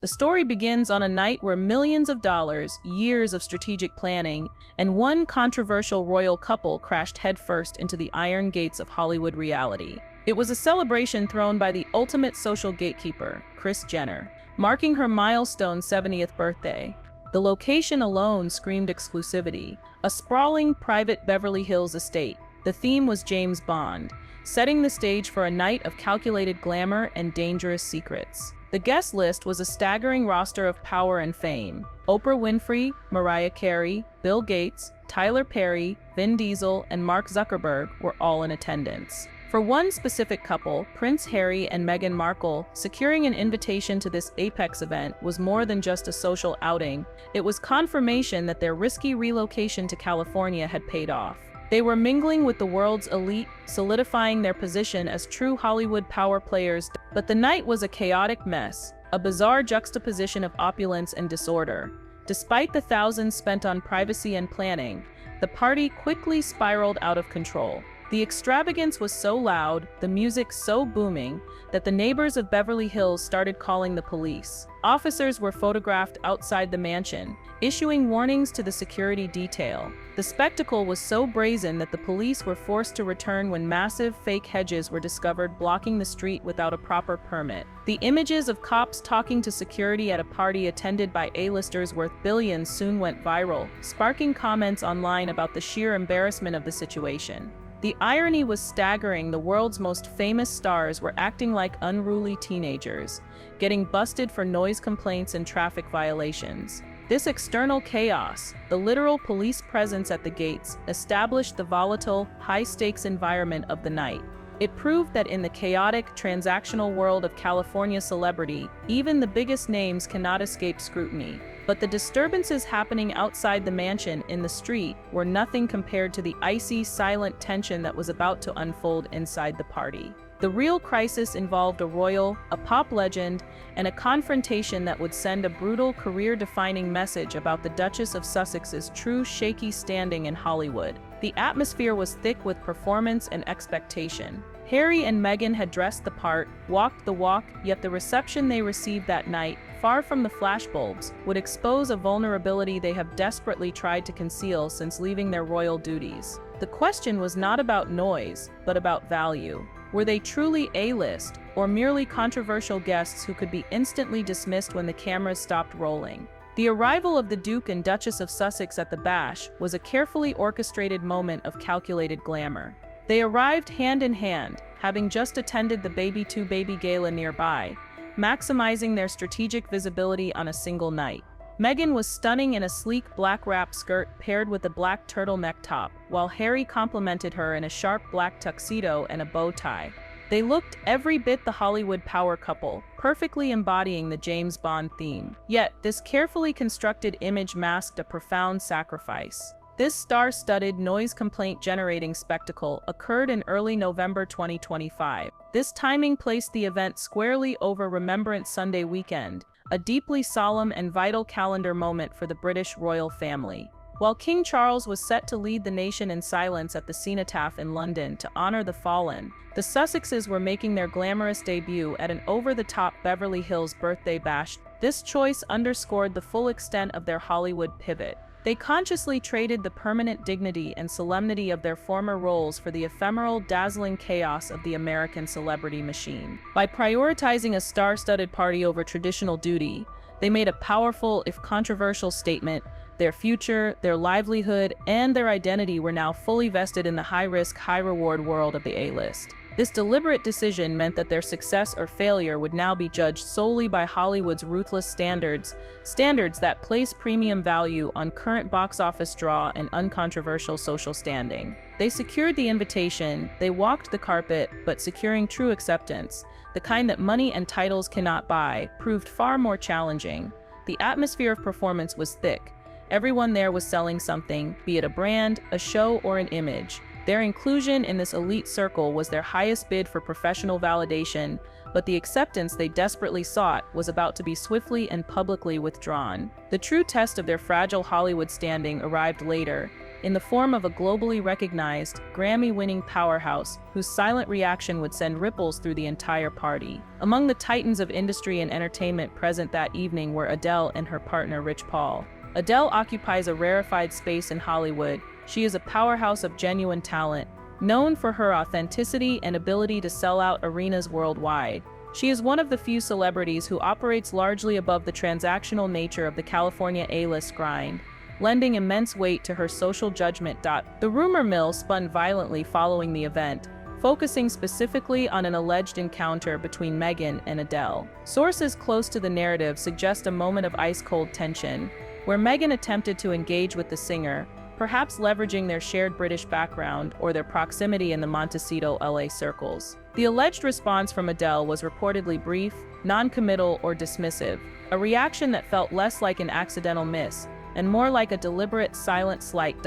The story begins on a night where millions of dollars, years of strategic planning, and one controversial royal couple crashed headfirst into the iron gates of Hollywood reality. It was a celebration thrown by the ultimate social gatekeeper, Kris Jenner, marking her milestone 70th birthday. The location alone screamed exclusivity, a sprawling private Beverly Hills estate. The theme was James Bond, setting the stage for a night of calculated glamour and dangerous secrets. The guest list was a staggering roster of power and fame. Oprah Winfrey, Mariah Carey, Bill Gates, Tyler Perry, Vin Diesel, and Mark Zuckerberg were all in attendance. For one specific couple, Prince Harry and Meghan Markle, securing an invitation to this apex event was more than just a social outing. It was confirmation that their risky relocation to California had paid off. They were mingling with the world's elite, solidifying their position as true Hollywood power players. But the night was a chaotic mess, a bizarre juxtaposition of opulence and disorder. Despite the thousands spent on privacy and planning, the party quickly spiraled out of control. The extravagance was so loud, the music so booming, that the neighbors of Beverly Hills started calling the police. Officers were photographed outside the mansion, issuing warnings to the security detail. The spectacle was so brazen that the police were forced to return when massive fake hedges were discovered blocking the street without a proper permit. The images of cops talking to security at a party attended by A-listers worth billions soon went viral, sparking comments online about the sheer embarrassment of the situation. The irony was staggering. The world's most famous stars were acting like unruly teenagers, getting busted for noise complaints and traffic violations. This external chaos, the literal police presence at the gates, established the volatile, high-stakes environment of the night. It proved that in the chaotic, transactional world of California celebrity, even the biggest names cannot escape scrutiny. But the disturbances happening outside the mansion in the street were nothing compared to the icy, silent tension that was about to unfold inside the party. The real crisis involved a royal, a pop legend, and a confrontation that would send a brutal, career-defining message about the Duchess of Sussex's true shaky standing in Hollywood. The atmosphere was thick with performance and expectation. Harry and Meghan had dressed the part, walked the walk, yet the reception they received that night, far from the flashbulbs, would expose a vulnerability they have desperately tried to conceal since leaving their royal duties. The question was not about noise, but about value. Were they truly A-list, or merely controversial guests who could be instantly dismissed when the cameras stopped rolling? The arrival of the Duke and Duchess of Sussex at the bash was a carefully orchestrated moment of calculated glamour. They arrived hand in hand, having just attended the Baby 2 Baby Gala nearby, maximizing their strategic visibility on a single night. Meghan was stunning in a sleek black wrap skirt paired with a black turtleneck top, while Harry complimented her in a sharp black tuxedo and a bow tie. They looked every bit the Hollywood power couple, perfectly embodying the James Bond theme. Yet, this carefully constructed image masked a profound sacrifice. This star-studded, noise complaint-generating spectacle occurred in early November 2025. This timing placed the event squarely over Remembrance Sunday weekend, a deeply solemn and vital calendar moment for the British royal family. While King Charles was set to lead the nation in silence at the cenotaph in London to honor the fallen, the Sussexes were making their glamorous debut at an over-the-top Beverly Hills birthday bash. This choice underscored the full extent of their Hollywood pivot. They consciously traded the permanent dignity and solemnity of their former roles for the ephemeral, dazzling chaos of the American celebrity machine. By prioritizing a star-studded party over traditional duty, they made a powerful, if controversial, statement. Their future, their livelihood, and their identity were now fully vested in the high-risk, high-reward world of the A-list. This deliberate decision meant that their success or failure would now be judged solely by Hollywood's ruthless standards that place premium value on current box office draw and uncontroversial social standing. They secured the invitation, they walked the carpet, but securing true acceptance, the kind that money and titles cannot buy, proved far more challenging. The atmosphere of performance was thick. Everyone there was selling something, be it a brand, a show, or an image. Their inclusion in this elite circle was their highest bid for professional validation, but the acceptance they desperately sought was about to be swiftly and publicly withdrawn. The true test of their fragile Hollywood standing arrived later. in the form of a globally recognized, Grammy-winning powerhouse whose silent reaction would send ripples through the entire party. Among the titans of industry and entertainment present that evening were Adele and her partner Rich Paul. Adele occupies a rarefied space in Hollywood. She is a powerhouse of genuine talent, known for her authenticity and ability to sell out arenas worldwide. She is one of the few celebrities who operates largely above the transactional nature of the California A-list grind, lending immense weight to her social judgment. The rumor mill spun violently following the event, focusing specifically on an alleged encounter between Meghan and Adele. Sources close to the narrative suggest a moment of ice-cold tension, where Meghan attempted to engage with the singer, perhaps leveraging their shared British background or their proximity in the Montecito, LA circles. The alleged response from Adele was reportedly brief, non-committal, or dismissive, a reaction that felt less like an accidental miss and more like a deliberate, silent slight.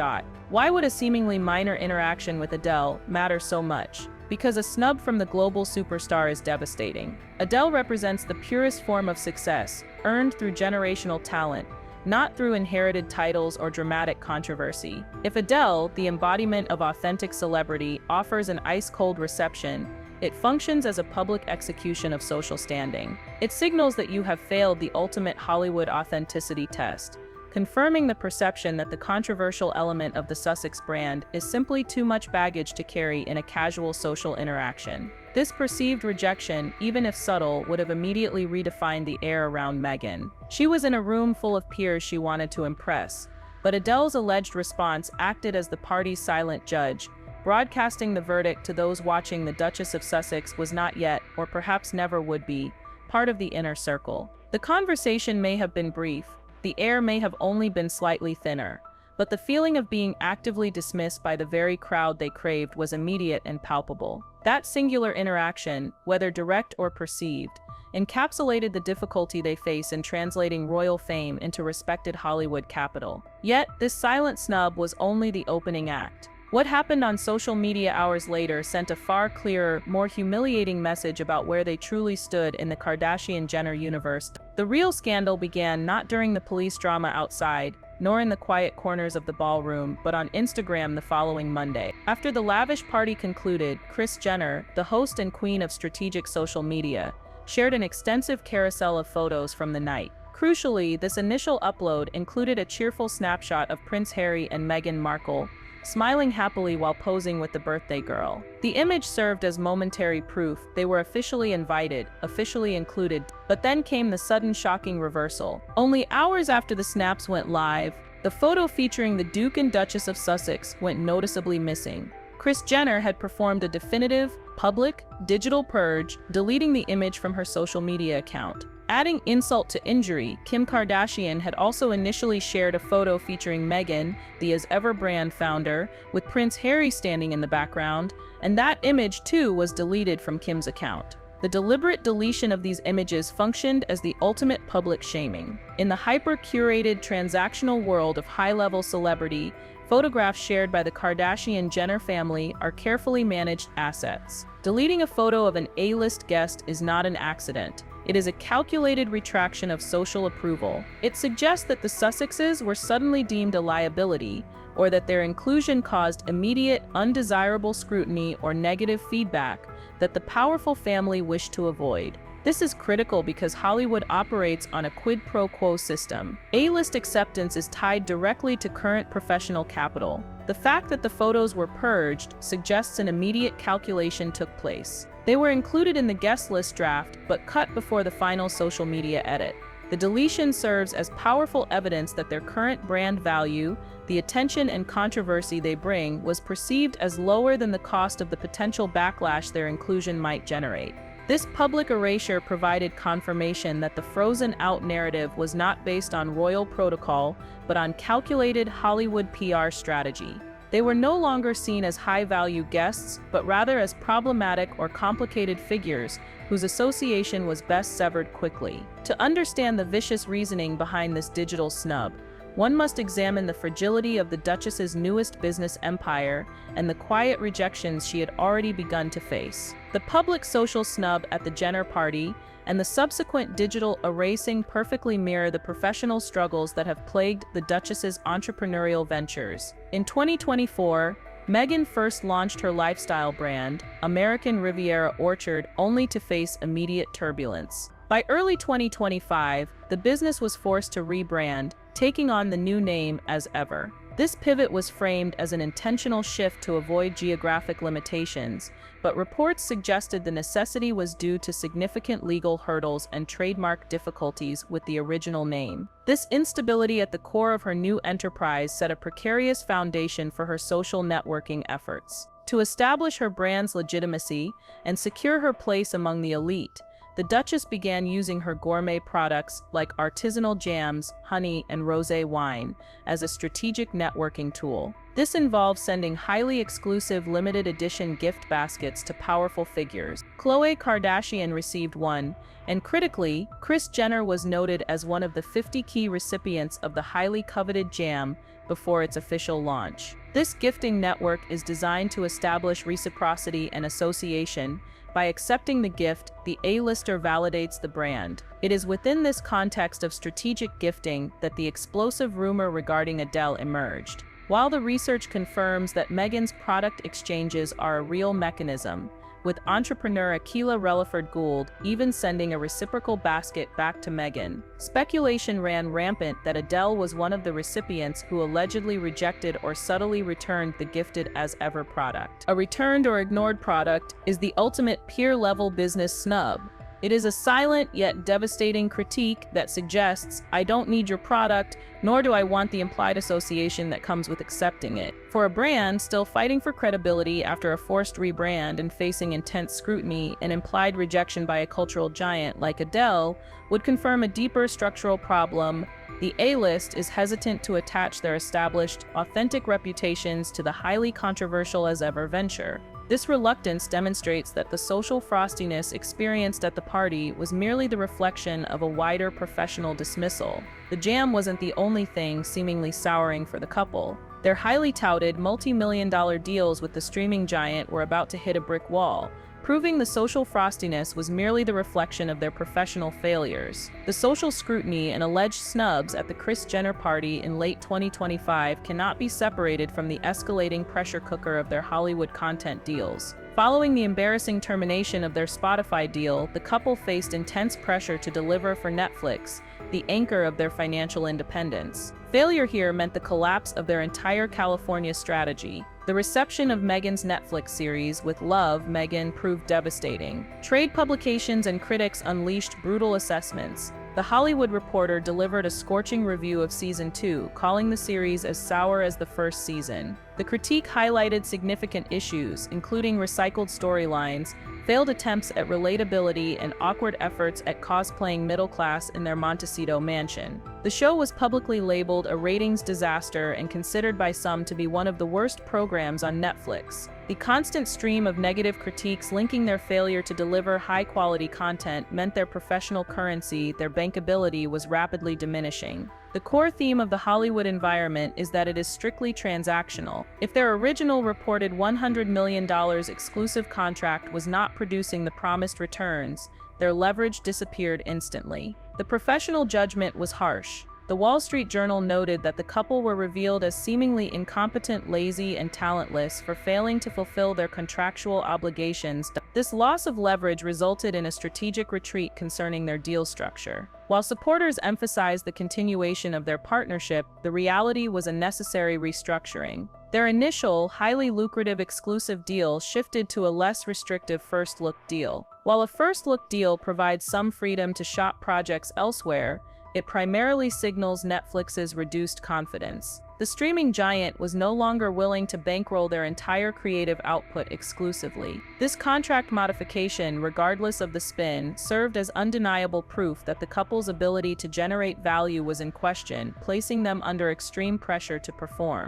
Why would a seemingly minor interaction with Adele matter so much? Because a snub from the global superstar is devastating. Adele represents the purest form of success, earned through generational talent, not through inherited titles or dramatic controversy. If Adele, the embodiment of authentic celebrity, offers an ice-cold reception, it functions as a public execution of social standing. It signals that you have failed the ultimate Hollywood authenticity test, confirming the perception that the controversial element of the Sussex brand is simply too much baggage to carry in a casual social interaction. This perceived rejection, even if subtle, would have immediately redefined the air around Meghan. She was in a room full of peers she wanted to impress, but Adele's alleged response acted as the party's silent judge, broadcasting the verdict to those watching. The Duchess of Sussex was not yet, or perhaps never would be, part of the inner circle. The conversation may have been brief, the air may have only been slightly thinner, but the feeling of being actively dismissed by the very crowd they craved was immediate and palpable. That singular interaction, whether direct or perceived, encapsulated the difficulty they face in translating royal fame into respected Hollywood capital. Yet, this silent snub was only the opening act. What happened on social media hours later sent a far clearer, more humiliating message about where they truly stood in the Kardashian-Jenner universe. The real scandal began not during the police drama outside, nor in the quiet corners of the ballroom, but on Instagram the following Monday. After the lavish party concluded, Kris Jenner, the host and queen of strategic social media, shared an extensive carousel of photos from the night. Crucially, this initial upload included a cheerful snapshot of Prince Harry and Meghan Markle, smiling happily while posing with the birthday girl. The image served as momentary proof they were officially invited, officially included, but then came the sudden shocking reversal. Only hours after the snaps went live, the photo featuring the Duke and Duchess of Sussex went noticeably missing. Kris Jenner had performed a definitive, public, digital purge, deleting the image from her social media account. Adding insult to injury, Kim Kardashian had also initially shared a photo featuring Meghan, the As Ever brand founder, with Prince Harry standing in the background, and that image too was deleted from Kim's account. The deliberate deletion of these images functioned as the ultimate public shaming. In the hyper-curated transactional world of high-level celebrity, photographs shared by the Kardashian-Jenner family are carefully managed assets. Deleting a photo of an A-list guest is not an accident. It is a calculated retraction of social approval. It suggests that the Sussexes were suddenly deemed a liability, or that their inclusion caused immediate, undesirable scrutiny or negative feedback that the powerful family wished to avoid. This is critical because Hollywood operates on a quid pro quo system. A-list acceptance is tied directly to current professional capital. The fact that the photos were purged suggests an immediate calculation took place. They were included in the guest list draft, but cut before the final social media edit. The deletion serves as powerful evidence that their current brand value, the attention and controversy they bring, was perceived as lower than the cost of the potential backlash their inclusion might generate. This public erasure provided confirmation that the frozen-out narrative was not based on royal protocol, but on calculated Hollywood PR strategy. They were no longer seen as high-value guests, but rather as problematic or complicated figures whose association was best severed quickly. To understand the vicious reasoning behind this digital snub, one must examine the fragility of the Duchess's newest business empire and the quiet rejections she had already begun to face. The public social snub at the Jenner party and the subsequent digital erasing perfectly mirror the professional struggles that have plagued the Duchess's entrepreneurial ventures. In 2024, Meghan first launched her lifestyle brand, American Riviera Orchard, only to face immediate turbulence. By early 2025, the business was forced to rebrand, taking on the new name as Ever. This pivot was framed as an intentional shift to avoid geographic limitations, but reports suggested the necessity was due to significant legal hurdles and trademark difficulties with the original name. This instability at the core of her new enterprise set a precarious foundation for her social networking efforts. To establish her brand's legitimacy and secure her place among the elite, the Duchess began using her gourmet products like artisanal jams, honey, and rosé wine as a strategic networking tool. This involves sending highly exclusive limited edition gift baskets to powerful figures. Khloe Kardashian received one, and critically, Kris Jenner was noted as one of the 50 key recipients of the highly coveted jam before its official launch. This gifting network is designed to establish reciprocity and association. By accepting the gift, the A-lister validates the brand. It is within this context of strategic gifting that the explosive rumor regarding Adele emerged. While the research confirms that Meghan's product exchanges are a real mechanism, with entrepreneur Akilah Relaford-Gould even sending a reciprocal basket back to Meghan, speculation ran rampant that Adele was one of the recipients who allegedly rejected or subtly returned the gifted as Ever product. A returned or ignored product is the ultimate peer-level business snub. It is a silent yet devastating critique that suggests, I don't need your product, nor do I want the implied association that comes with accepting it. For a brand still fighting for credibility after a forced rebrand and facing intense scrutiny, an implied rejection by a cultural giant like Adele would confirm a deeper structural problem. The A-list is hesitant to attach their established, authentic reputations to the highly controversial as Ever venture. This reluctance demonstrates that the social frostiness experienced at the party was merely the reflection of a wider professional dismissal. The jam wasn't the only thing seemingly souring for the couple. Their highly touted, multi-million-dollar deals with the streaming giant were about to hit a brick wall, proving the social frostiness was merely the reflection of their professional failures. The social scrutiny and alleged snubs at the Kris Jenner party in late 2025 cannot be separated from the escalating pressure cooker of their Hollywood content deals. Following the embarrassing termination of their Spotify deal, the couple faced intense pressure to deliver for Netflix, the anchor of their financial independence. Failure here meant the collapse of their entire California strategy. The reception of Meghan's Netflix series with Love, Meghan proved devastating. Trade publications and critics unleashed brutal assessments. The Hollywood Reporter delivered a scorching review of Season 2, calling the series as sour as the first season. The critique highlighted significant issues, including recycled storylines, failed attempts at relatability, and awkward efforts at cosplaying middle class in their Montecito mansion. The show was publicly labeled a ratings disaster and considered by some to be one of the worst programs on Netflix. The constant stream of negative critiques linking their failure to deliver high-quality content meant their professional currency, their bankability, was rapidly diminishing. The core theme of the Hollywood environment is that it is strictly transactional. If their original reported $100 million exclusive contract was not producing the promised returns, their leverage disappeared instantly. The professional judgment was harsh. The Wall Street Journal noted that the couple were revealed as seemingly incompetent, lazy, and talentless for failing to fulfill their contractual obligations. This loss of leverage resulted in a strategic retreat concerning their deal structure. While supporters emphasized the continuation of their partnership, the reality was a necessary restructuring. Their initial, highly lucrative exclusive deal shifted to a less restrictive first-look deal. While a first-look deal provides some freedom to shop projects elsewhere, it primarily signals Netflix's reduced confidence. The streaming giant was no longer willing to bankroll their entire creative output exclusively. This contract modification, regardless of the spin, served as undeniable proof that the couple's ability to generate value was in question, placing them under extreme pressure to perform.